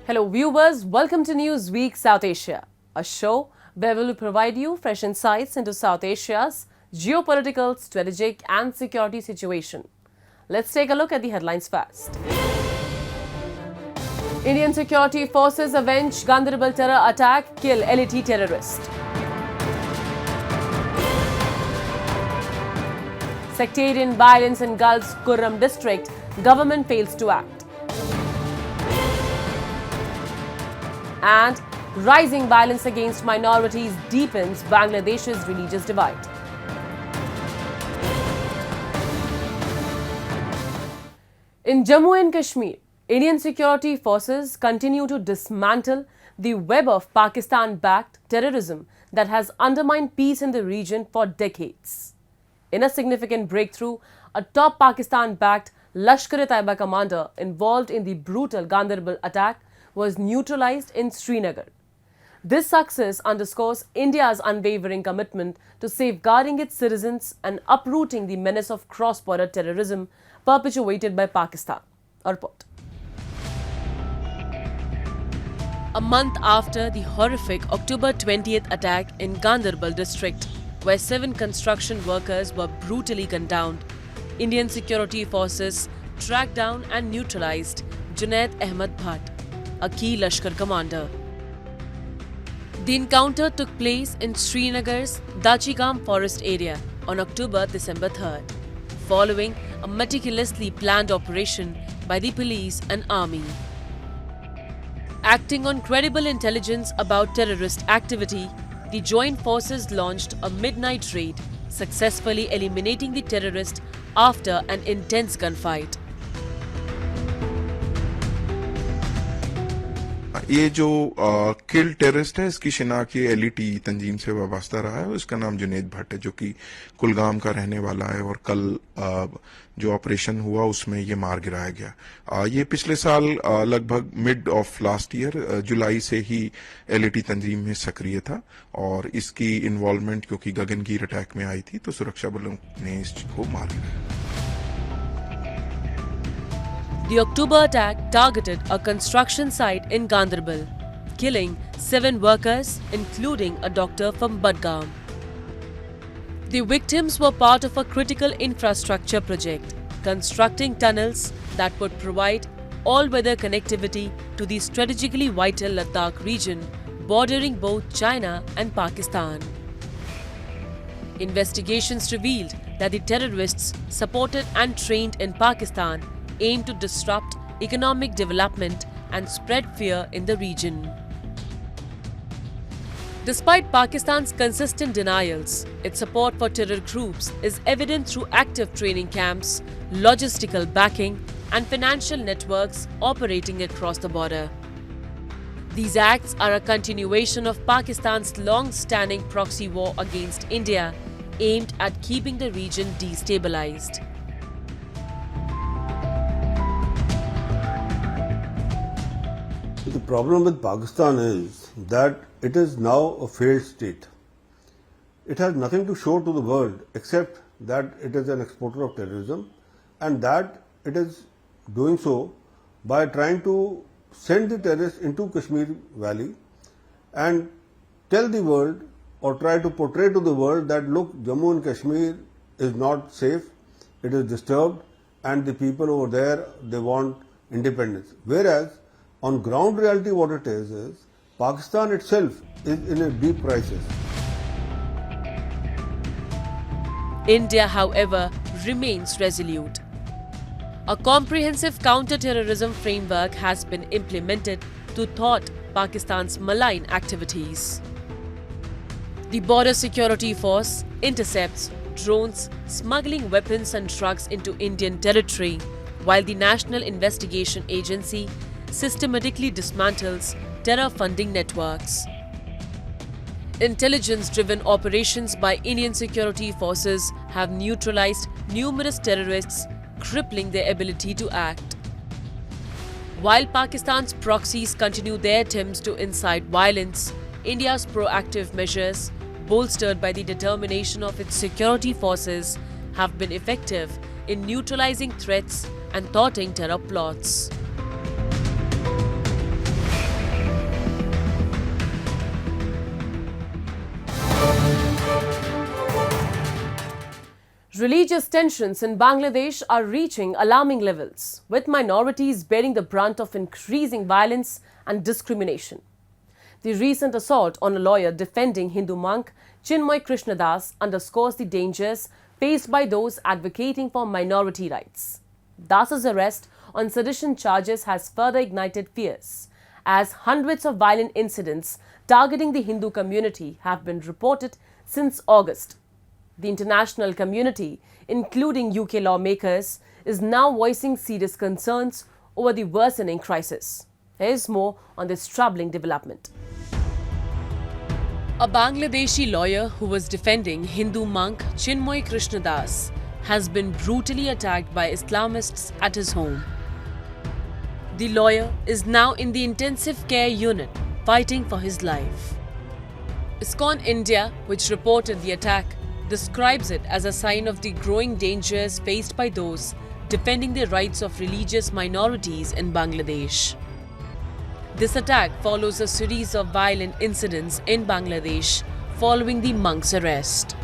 Hello viewers, welcome to Newsweek South Asia, a show where we will provide you fresh insights into South Asia's geopolitical, strategic and security situation. Let's take a look at the headlines first. Indian security forces avenge Ganderbal terror attack, kill LAT terrorist. Sectarian violence engulfs Kurram district, government fails to act. And rising violence against minorities deepens Bangladesh's religious divide. In Jammu and Kashmir, Indian security forces continue to dismantle the web of Pakistan-backed terrorism that has undermined peace in the region for decades. In a significant breakthrough, a top Pakistan-backed Lashkar-e-Taiba commander involved in the brutal Ganderbal attack was neutralized in Srinagar. This success underscores India's unwavering commitment to safeguarding its citizens and uprooting the menace of cross-border terrorism perpetuated by Pakistan. A report. A month after the horrific October 20th attack in Ganderbal district, where 7 construction workers were brutally gunned down, Indian security forces tracked down and neutralized Junaid Ahmed Bhatt, a key Lashkar commander. The encounter took place in Srinagar's Dachigam forest area on October-December 3rd, following a meticulously planned operation by the police and army. Acting on credible intelligence about terrorist activity, the joint forces launched a midnight raid, successfully eliminating the terrorist after an intense gunfight. ये जो किल terrorist है, इसकी शिनाख्त ये LET तंजीम से वाबस्ता रहा है. इसका नाम जुनैद भट्ट है, जो कि कुलगाम का रहने वाला है और कल जो ऑपरेशन हुआ उसमें ये मार गिराया गया. ये पिछले साल लगभग मिड ऑफ लास्ट ईयर जुलाई से ही एलईटी तंजीम में सक्रिय था और इसकी इन्वॉल्वमेंट क्योंकि गगनगीर अटैक में आई थी तो सुरक्षा बलों ने इसको मार गिराया. The October attack targeted a construction site in Ganderbal, killing 7 workers, including a doctor from Budgam. The victims were part of a critical infrastructure project, constructing tunnels that would provide all-weather connectivity to the strategically vital Ladakh region bordering both China and Pakistan. Investigations revealed that the terrorists supported and trained in Pakistan aimed to disrupt economic development and spread fear in the region. Despite Pakistan's consistent denials, its support for terror groups is evident through active training camps, logistical backing, and financial networks operating across the border. These acts are a continuation of Pakistan's long-standing proxy war against India, aimed at keeping the region destabilized. The problem with Pakistan is that it is now a failed state. It has nothing to show to the world except that it is an exporter of terrorism and that it is doing so by trying to send the terrorists into Kashmir Valley and tell the world or try to portray to the world that look, Jammu and Kashmir is not safe, it is disturbed and the people over there, they want independence. Whereas on ground reality what it is Pakistan itself is in a deep crisis. India, however, remains resolute. A comprehensive counter-terrorism framework has been implemented to thwart Pakistan's malign activities. The Border Security Force intercepts drones smuggling weapons and drugs into Indian territory, while the National Investigation Agency systematically dismantles terror funding networks. Intelligence-driven operations by Indian security forces have neutralized numerous terrorists, crippling their ability to act. While Pakistan's proxies continue their attempts to incite violence, India's proactive measures, bolstered by the determination of its security forces, have been effective in neutralizing threats and thwarting terror plots. Religious tensions in Bangladesh are reaching alarming levels, with minorities bearing the brunt of increasing violence and discrimination. The recent assault on a lawyer defending Hindu monk Chinmoy Krishnadas underscores the dangers faced by those advocating for minority rights. Das's arrest on sedition charges has further ignited fears, as hundreds of violent incidents targeting the Hindu community have been reported since August. The international community, including UK lawmakers, is now voicing serious concerns over the worsening crisis. There is more on this troubling development. A Bangladeshi lawyer who was defending Hindu monk Chinmoy Krishnadas has been brutally attacked by Islamists at his home. The lawyer is now in the intensive care unit fighting for his life. ISKCON India, which reported the attack, describes it as a sign of the growing dangers faced by those defending the rights of religious minorities in Bangladesh. This attack follows a series of violent incidents in Bangladesh following the monk's arrest.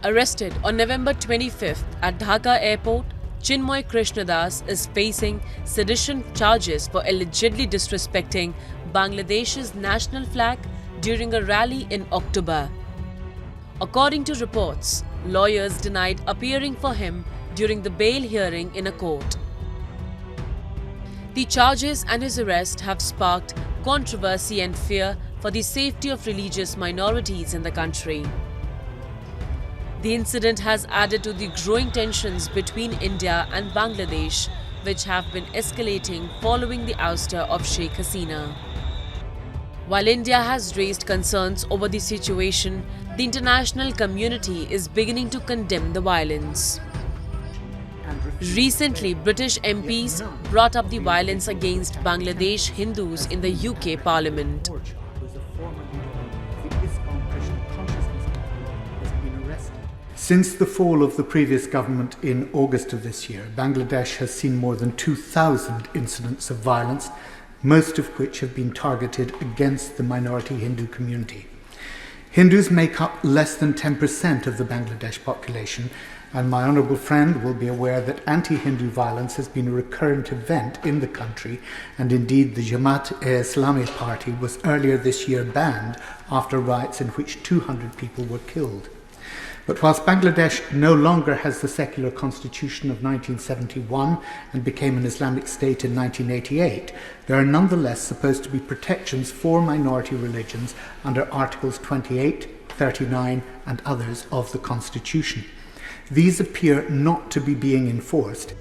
Arrested on November 25th at Dhaka airport, Chinmoy Krishnadas is facing sedition charges for allegedly disrespecting Bangladesh's national flag during a rally in October. According to reports, lawyers denied appearing for him during the bail hearing in a court. The charges and his arrest have sparked controversy and fear for the safety of religious minorities in the country. The incident has added to the growing tensions between India and Bangladesh, which have been escalating following the ouster of Sheikh Hasina. While India has raised concerns over the situation, the international community is beginning to condemn the violence. Recently, British MPs brought up the violence against Bangladesh Hindus in the UK Parliament. Since the fall of the previous government in August of this year, Bangladesh has seen more than 2,000 incidents of violence, most of which have been targeted against the minority Hindu community. Hindus make up less than 10% of the Bangladesh population, and my honourable friend will be aware that anti-Hindu violence has been a recurrent event in the country, and indeed the Jamaat-e-Islami party was earlier this year banned after riots in which 200 people were killed. But whilst Bangladesh no longer has the secular constitution of 1971 and became an Islamic state in 1988, there are nonetheless supposed to be protections for minority religions under Articles 28, 39 and others of the constitution. These appear not to be being enforced.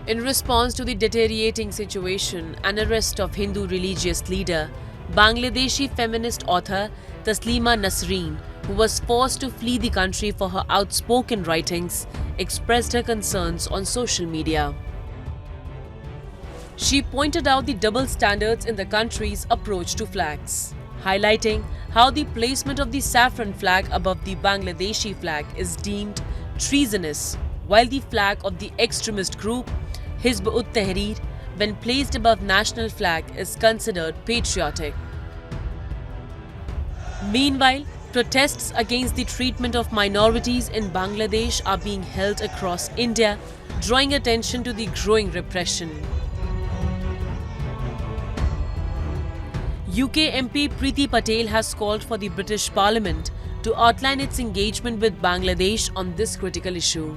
In response to the deteriorating situation and arrest of Hindu religious leader, Bangladeshi feminist author Taslima Nasreen, who was forced to flee the country for her outspoken writings, expressed her concerns on social media. She pointed out the double standards in the country's approach to flags, highlighting how the placement of the saffron flag above the Bangladeshi flag is deemed treasonous, while the flag of the extremist group Hizb ut-Tahrir, when placed above national flag, is considered patriotic. Meanwhile, protests against the treatment of minorities in Bangladesh are being held across India, drawing attention to the growing repression. UK MP Priti Patel has called for the British Parliament to outline its engagement with Bangladesh on this critical issue.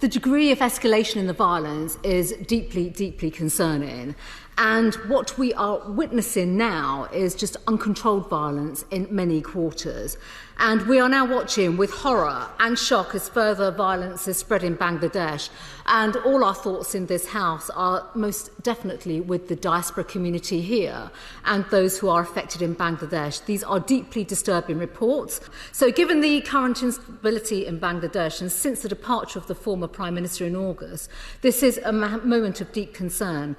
The degree of escalation in the violence is deeply, deeply concerning. And what we are witnessing now is just uncontrolled violence in many quarters. And we are now watching with horror and shock as further violence is spread in Bangladesh. And all our thoughts in this House are most definitely with the diaspora community here and those who are affected in Bangladesh. These are deeply disturbing reports. So given the current instability in Bangladesh and since the departure of the former Prime Minister in August, this is a moment of deep concern.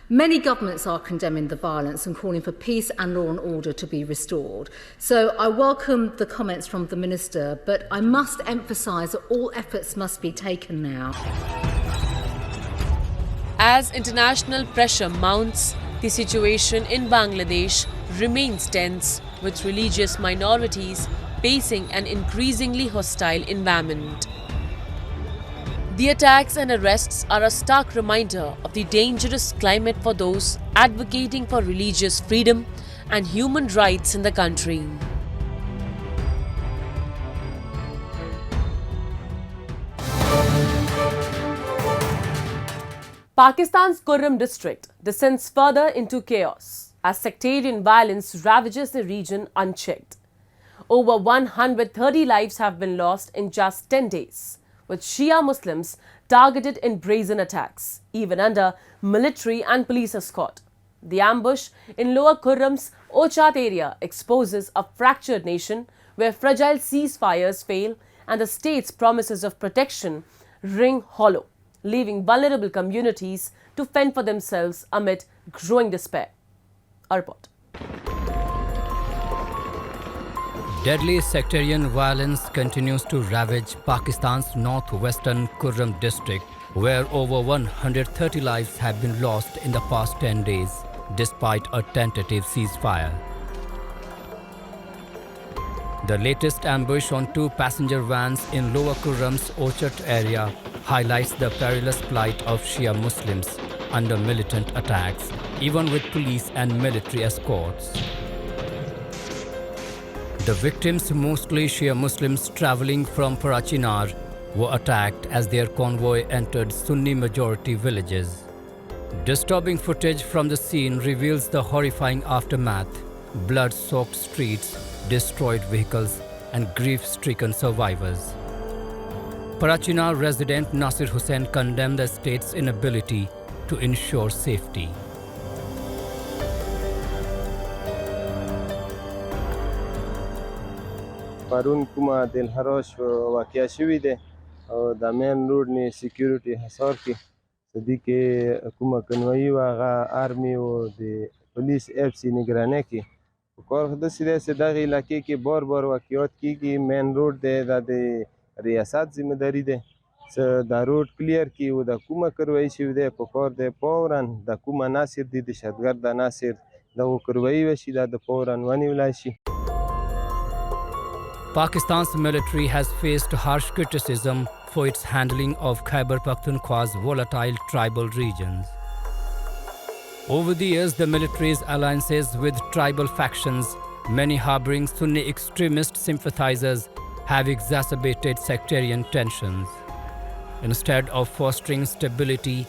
Many governments are condemning the violence and calling for peace and law and order to be restored. So I welcome the comments from the Minister, but I must emphasise that all efforts must be taken now. As international pressure mounts, The situation in Bangladesh remains tense, with religious minorities facing an increasingly hostile environment. The attacks and arrests are a stark reminder of the dangerous climate for those advocating for religious freedom and human rights in the country. Pakistan's Kurram district descends further into chaos as sectarian violence ravages the region unchecked. Over 130 lives have been lost in just 10 days, with Shia Muslims targeted in brazen attacks, even under military and police escort. The ambush in Lower Kurram's Ochat area exposes a fractured nation where fragile ceasefires fail and the state's promises of protection ring hollow, leaving vulnerable communities to fend for themselves amid growing despair. A report. Deadly sectarian violence continues to ravage Pakistan's northwestern Kurram district, where over 130 lives have been lost in the past 10 days, despite a tentative ceasefire. The latest ambush on 2 passenger vans in Lower Kurram's Ochat area highlights the perilous plight of Shia Muslims under militant attacks, even with police and military escorts. The victims, mostly Shia Muslims traveling from Parachinar, were attacked as their convoy entered Sunni-majority villages. Disturbing footage from the scene reveals the horrifying aftermath: blood-soaked streets, destroyed vehicles, and grief-stricken survivors. Parachinar resident Nasir Hussain condemned the state's inability to ensure safety. پرون کومه دلهراش واقع شوی ده او د مین روډ نه سکیورټي حصار کې صدی کې کومه کنوي و هغه آرمي او د پولیس اف سي نگرانه کې کار د سیده سیده علاقې کې بار بار واقعیت کیږي مین روډ د ریاست ذمہ داری ده څه دا روډ کلیر کی او د کومه کروي شوی ده په کار د پاورن د کومه ناصر د دهشتګرد د ناصر د کروي وشي د پاورن ونی ولای شي. Pakistan's military has faced harsh criticism for its handling of Khyber Pakhtunkhwa's volatile tribal regions. Over the years, the military's alliances with tribal factions, many harboring Sunni extremist sympathizers, have exacerbated sectarian tensions. Instead of fostering stability,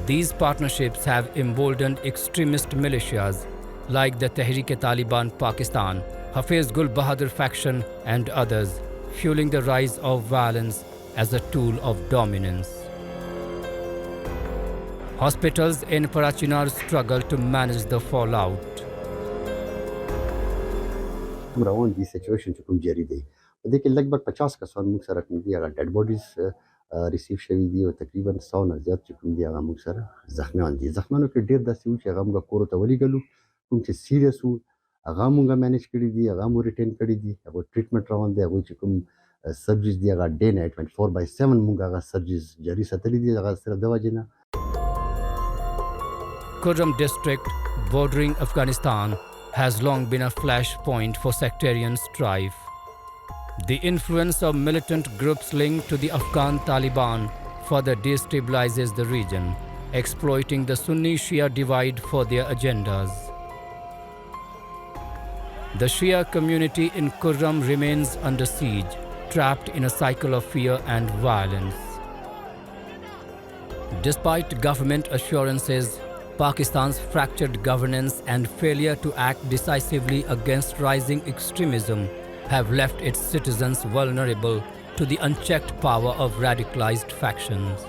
these partnerships have emboldened extremist militias like the Tehreek-e-Taliban Pakistan, Hafiz Gul Bahadur faction, and others, fueling the rise of violence as a tool of dominance. Hospitals in Parachinar struggle to manage the fallout. روان دي سچويشن چې کوم جاری دی په دې کې لګبګ 50 کسان موږ سره کوم دي هغه ډیډ بوډیز ریسیو شوي دي او تقریبا 100 نه زیات چې کوم دي هغه موږ سره زخمیان دي. زخمیانو کې ډیر داسې و چې هغه موږ کور ته ولېږلو، کوم چې سیریس وو هغه موږ مینیج کړي دي، هغه مو ریټین کړي دي، هغه ټریټمنټ روان دی، هغه چې کوم سرجریز دی هغه ډے نایټ 24/7 موږ هغه سرجریز جاری ساتلي دي هغه صرف د وجې نه. Kurram district, bordering Afghanistan, has long been a flashpoint for sectarian strife. The influence of militant groups linked to the Afghan Taliban further destabilizes the region, exploiting the Sunni-Shia divide for their agendas. The Shia community in Kurram remains under siege, trapped in a cycle of fear and violence. Despite government assurances, Pakistan's fractured governance and failure to act decisively against rising extremism have left its citizens vulnerable to the unchecked power of radicalized factions.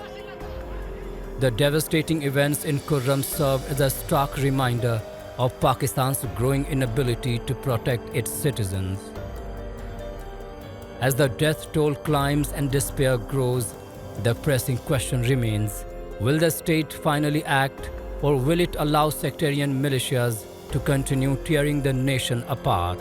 The devastating events in Kurram serve as a stark reminder of Pakistan's growing inability to protect its citizens. As the death toll climbs and despair grows, the pressing question remains: will the state finally act, or will it allow sectarian militias to continue tearing the nation apart?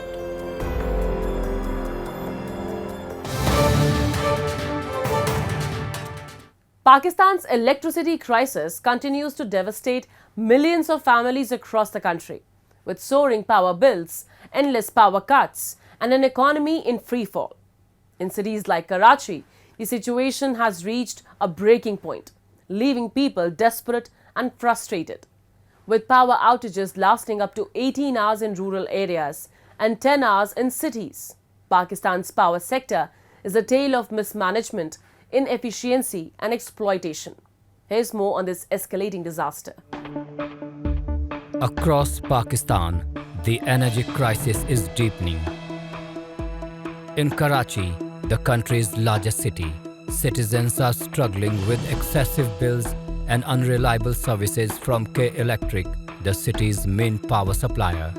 Pakistan's electricity crisis continues to devastate millions of families across the country, with soaring power bills, endless power cuts, and an economy in free fall. In cities like Karachi, the situation has reached a breaking point, leaving people desperate and frustrated. With power outages lasting up to 18 hours in rural areas and 10 hours in cities, Pakistan's power sector is a tale of mismanagement, inefficiency, and exploitation. Here's more on this escalating disaster. Across Pakistan, the energy crisis is deepening. In Karachi, the country's largest city, citizens are struggling with excessive bills and unreliable services from K Electric, the city's main power supplier.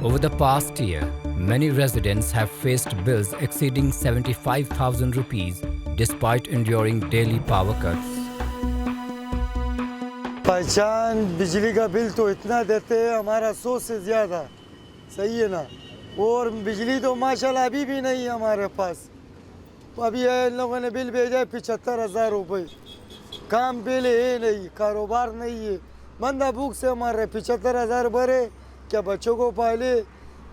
Over the past year, many residents have faced bills exceeding 75,000 rupees despite enduring daily power cuts. पहचान बिजली का bill तो इतना देते हैं हमारा 100 से ज़्यादा सही है ना और बिजली तो माशाल्लाह अभी भी नहीं है हमारे पास अभी इन लोगों ने बिल भेजा है 75,000 रुपये काम बिल है नहीं कारोबार नहीं है बंदा भूख से हमारे 75,000 भरे क्या बच्चों को पाले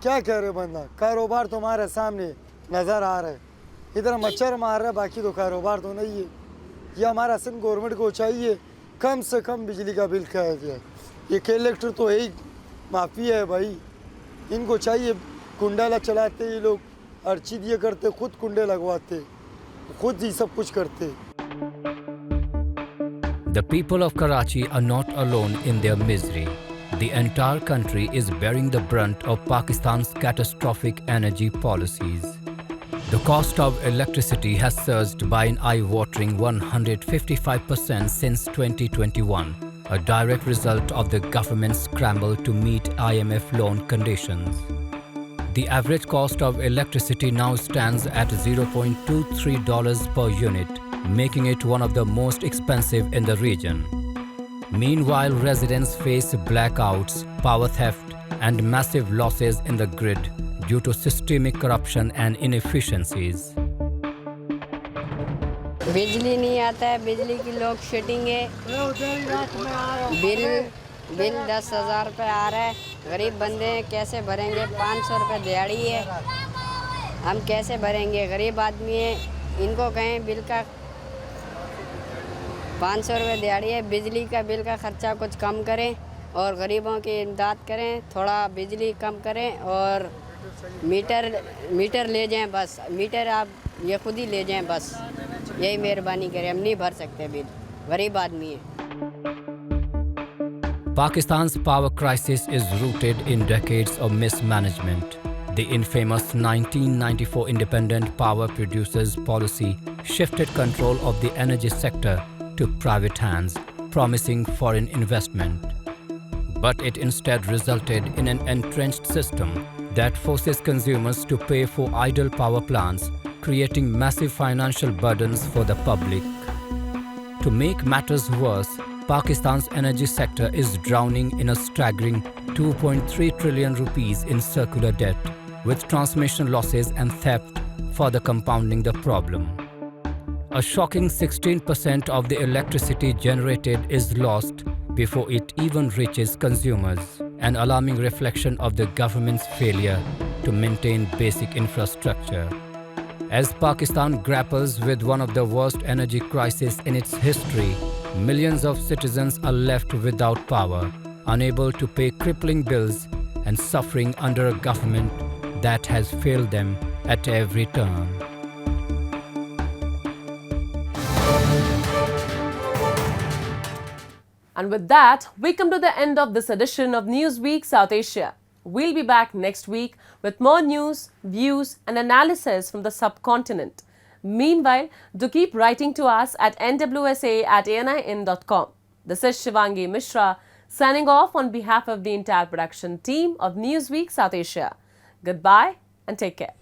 क्या करे बंदा कारोबार तुम्हारे सामने नज़र आ रहा है इधर मच्छर मार रहा है बाकी तो कारोबार तो नहीं है ये हमारा सिंध गवर्नमेंट को चाहिए कम से कम बिजली का बिल खाया जाए ये के इलेक्ट्रिक तो है ही माफिया है भाई इनको चाहिए कुंडला चलाते ये लोग हर चीज़ ये करते खुद कुंडे लगवाते खुद ही सब कुछ करते The people of Karachi are not alone in their misery. The entire country is bearing the brunt of Pakistan's catastrophic energy policies. The cost of electricity has surged by an eye-watering 155% since 2021, a direct result of the government's scramble to meet IMF loan conditions. The average cost of electricity now stands at $0.23 per unit, making it one of the most expensive in the region. Meanwhile, residents face blackouts, power theft, and massive losses in the grid due to systemic corruption and inefficiencies. बिजली नहीं आता है बिजली की load shedding है bill 10,000 रुपये आ रहा है गरीब बंदे कैसे भरेंगे 500 रुपये दिहाड़ी है हम कैसे भरेंगे गरीब आदमी है इनको कहें बिल का 500 रुपये दिहाड़ी है बिजली का बिल का खर्चा कुछ कम करें और गरीबों की इमदाद करें थोड़ा बिजली कम करें और मीटर ले जाएं बस मीटर आप ये खुद ही ले जाएं बस यही मेहरबानी करें हम नहीं भर सकते बिल गरीब आदमी है Pakistan's power crisis is rooted in decades of mismanagement. The infamous 1994 Independent Power Producers Policy shifted control of the energy sector to private hands, promising foreign investment. But it instead resulted in an entrenched system that forces consumers to pay for idle power plants, creating massive financial burdens for the public. To make matters worse, Pakistan's energy sector is drowning in a staggering 2.3 trillion rupees in circular debt, with transmission losses and theft further compounding the problem. A shocking 16% of the electricity generated is lost before it even reaches consumers, an alarming reflection of the government's failure to maintain basic infrastructure. As Pakistan grapples with one of the worst energy crises in its history, millions of citizens are left without power, unable to pay crippling bills and suffering under a government that has failed them at every turn. And with that, we come to the end of this edition of Newsweek South Asia. We'll be back next week with more news, views and analysis from the subcontinent. Meanwhile, do keep writing to us at nwsa@anin.com. This is Shivangi Mishra signing off on behalf of the entire production team of Newsweek South Asia. Goodbye and take care.